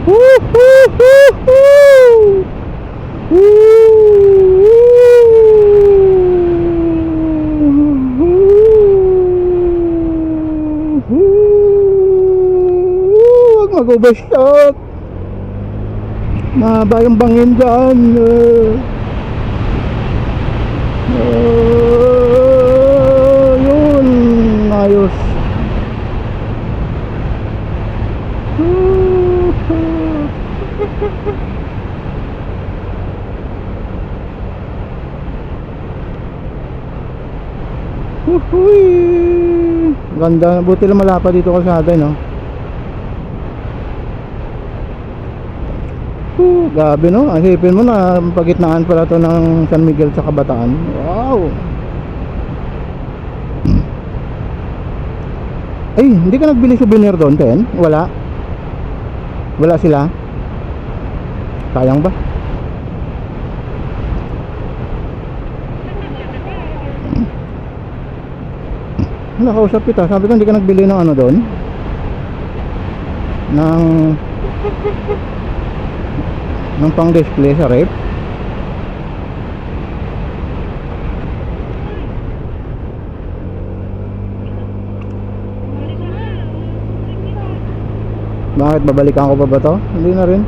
Huwag mag-overshot. Mahaba yung bangin dyan. Yun, ayos. Ganda, buti lang malapa dito kalsada, no? Gabi, no? Isipin mo na pagitnaan pala to ng San Miguel sa Kabataan. Wow. Ay, hindi ka nagbili souvenir doon, Ten? Wala? Wala sila? Sayang ba? Nakausap kita, sabi ko hindi ka nagbili ng ano doon? Ng pang display sa rep. Bakit babalikan ko pa ba to? Hindi na rin.